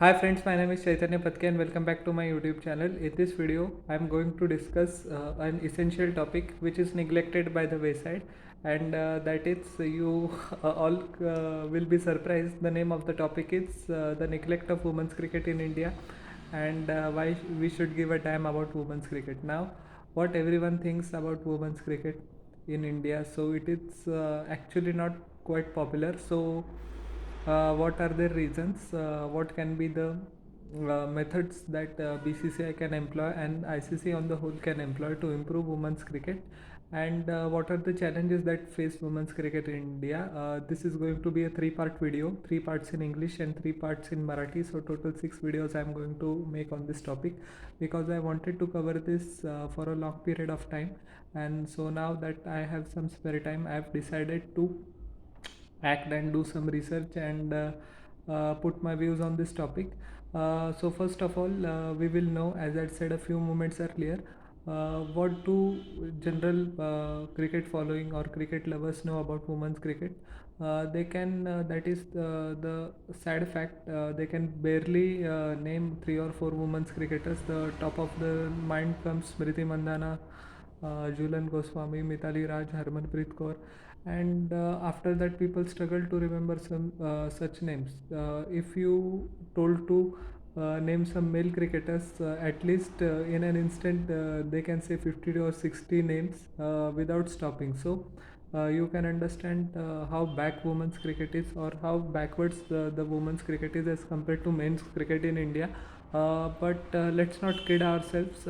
Hi friends, my name is Chaitanya Patke and welcome back to my YouTube channel. In this video, I am going to discuss an essential topic which is neglected by the wayside, and that is you all will be surprised. The name of the topic is the neglect of women's cricket in India, and why we should give a damn about women's cricket. Now, what everyone thinks about women's cricket in India, so it is actually not quite popular. So what are the reasons? What can be the methods that BCCI can employ and ICC on the whole can employ to improve women's cricket? And what are the challenges that face women's cricket in India? This is going to be a three-part video, three parts in English and three parts in Marathi. So total six videos I'm going to make on this topic because I wanted to cover this for a long period of time. And so now that I have some spare time, I have decided to act and do some research and put my views on this topic. So first of all, we will know, as I said a few moments earlier, what do general cricket following or cricket lovers know about women's cricket. They can, that is the sad fact, they can barely name three or four women's cricketers. The top of the mind comes Smriti Mandhana, Jhulan Goswami, Mitali Raj, Harmanpreet Kaur, and after that people struggle to remember some such names. If you told to name some male cricketers, at least in an instant they can say 50 or 60 names without stopping. So you can understand how back women's cricket is, or how backwards the women's cricket is as compared to men's cricket in India. But let's not kid ourselves.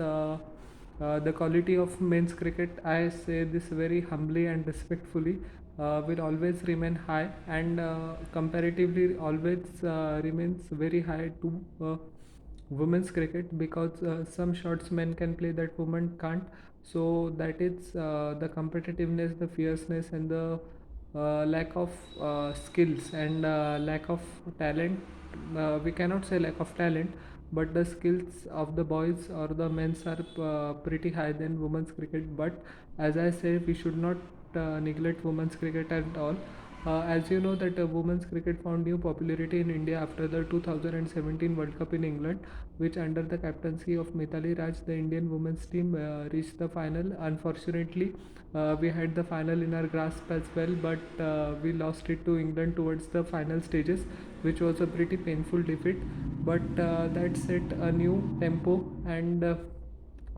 The quality of men's cricket, I say this very humbly and respectfully, will always remain high, and comparatively always remains very high to women's cricket, because some shots men can play that women can't. So that is the competitiveness, the fierceness, and the lack of skills and lack of talent. We cannot say lack of talent, but the skills of the boys or the men's are pretty high than women's cricket. But as I say, we should not neglect women's cricket at all. As you know that women's cricket found new popularity in India after the 2017 World Cup in England, which under the captaincy of Mithali Raj, the Indian women's team reached the final. Unfortunately, we had the final in our grasp as well, but we lost it to England towards the final stages, which was a pretty painful defeat. But that set a new tempo and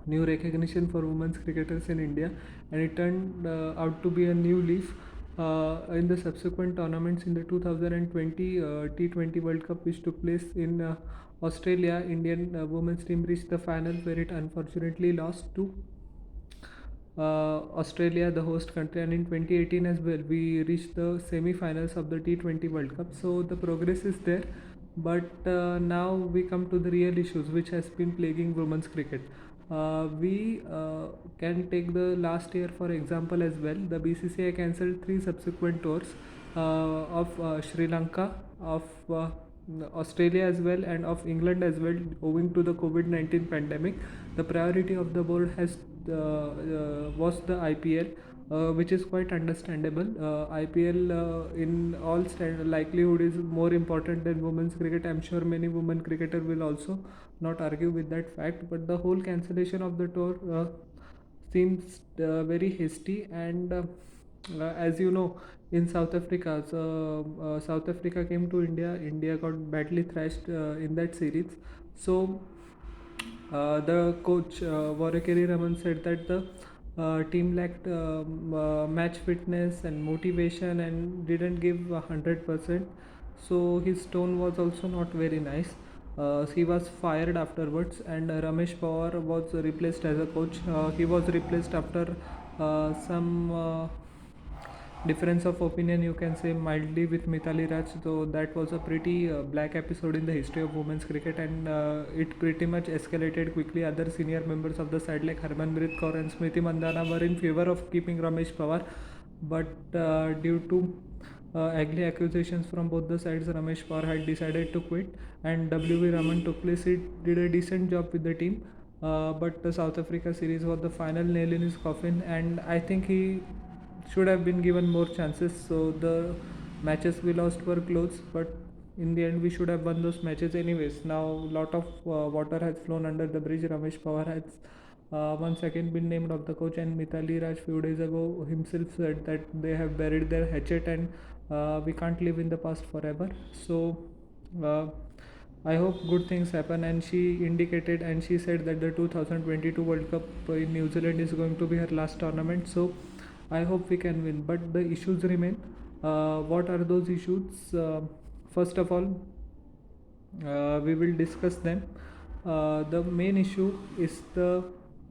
new recognition for women's cricketers in India, and it turned out to be a new leaf in the subsequent tournaments. In the 2020 T20 World Cup, which took place in Australia, Indian women's team reached the final, where it unfortunately lost to Australia, the host country, and in 2018 as well, we reached the semi-finals of the T20 World Cup. So the progress is there, but now we come to the real issues which has been plaguing women's cricket. We can take the last year for example as well. The BCCI cancelled three subsequent tours of Sri Lanka, of Australia as well, and of England as well, owing to the COVID-19 pandemic. The priority of the board has was the IPL, which is quite understandable. IPL in all likelihood is more important than women's cricket. I'm sure many women cricketer will also not argue with that fact. But the whole cancellation of the tour seems very hasty, and as you know, in South Africa, so South Africa came to India. India got badly thrashed in that series. So the coach Varakeri Raman said that the team lacked match fitness and motivation and didn't give 100%. So his tone was also not very nice. He was fired afterwards, and Ramesh Pawar was replaced as a coach. He was replaced after some difference of opinion, you can say mildly, with Mithali Raj. So that was a pretty black episode in the history of women's cricket, and it pretty much escalated quickly. Other senior members of the side like Harmanpreet Kaur and Smriti Mandhana were in favor of keeping Ramesh Pawar, but due to ugly accusations from both the sides, Ramesh Pawar had decided to quit, and W.V. Raman took place. He did a decent job with the team, but the South Africa series was the final nail in his coffin, and I think he should have been given more chances. So the matches we lost were close, but in the end we should have won those matches anyways. Now lot of water has flown under the bridge. Ramesh Pawar has once again been named of the coach, and Mithali Raj few days ago himself said that they have buried their hatchet, and we can't live in the past forever. So uh, I hope good things happen. And she indicated and she said that the 2022 World Cup in New Zealand is going to be her last tournament. So I hope we can win. But the issues remain. What are those issues? First of all, we will discuss them. The main issue is the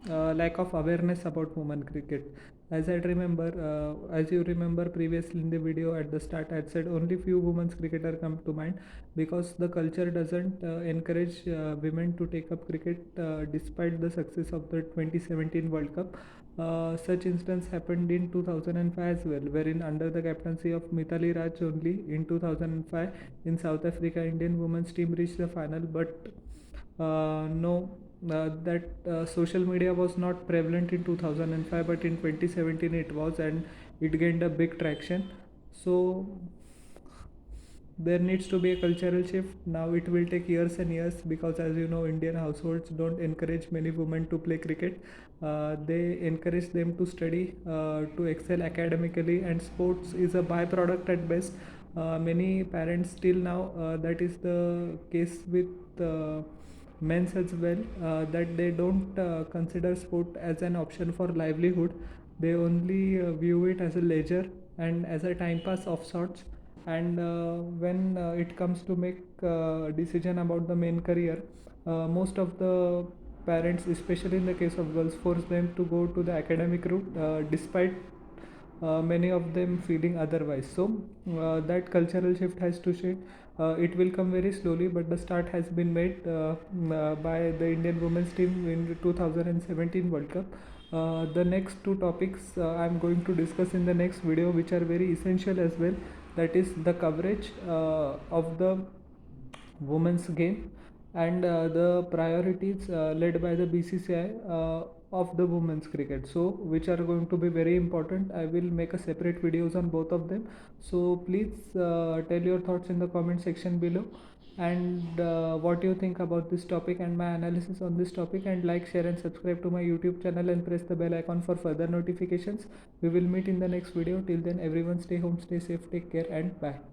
lack of awareness about women cricket. As you remember previously in the video at the start, I had said only few women's cricketer come to mind because the culture doesn't encourage women to take up cricket despite the success of the 2017 World Cup. Such instance happened in 2005 as well, wherein under the captaincy of Mithali Raj only in 2005 in South Africa, Indian women's team reached the final. But no, that social media was not prevalent in 2005, but in 2017 it was, and it gained a big traction. So there needs to be a cultural shift. Now it will take years and years because, as you know, Indian households don't encourage many women to play cricket. They encourage them to study, to excel academically, and sports is a byproduct at best. Many parents still now, that is the case with men's as well, that they don't consider sport as an option for livelihood. They only view it as a leisure and as a time pass of sorts. And when it comes to make decision about the main career, most of the parents, especially in the case of girls, force them to go to the academic route, despite many of them feeling otherwise. So that cultural shift has to shift. It will come very slowly, but the start has been made by the Indian women's team in 2017 World Cup. The next two topics I'm going to discuss in the next video, which are very essential as well. That is the coverage of the women's game, and the priorities led by the BCCI of the women's cricket, so which are going to be very important. I will make a separate videos on both of them. So please tell your thoughts in the comment section below, and what you think about this topic and my analysis on this topic, and like, share and subscribe to my YouTube channel and press the bell icon for further notifications. We will meet in the next video. Till then, everyone stay home, stay safe, take care, and bye.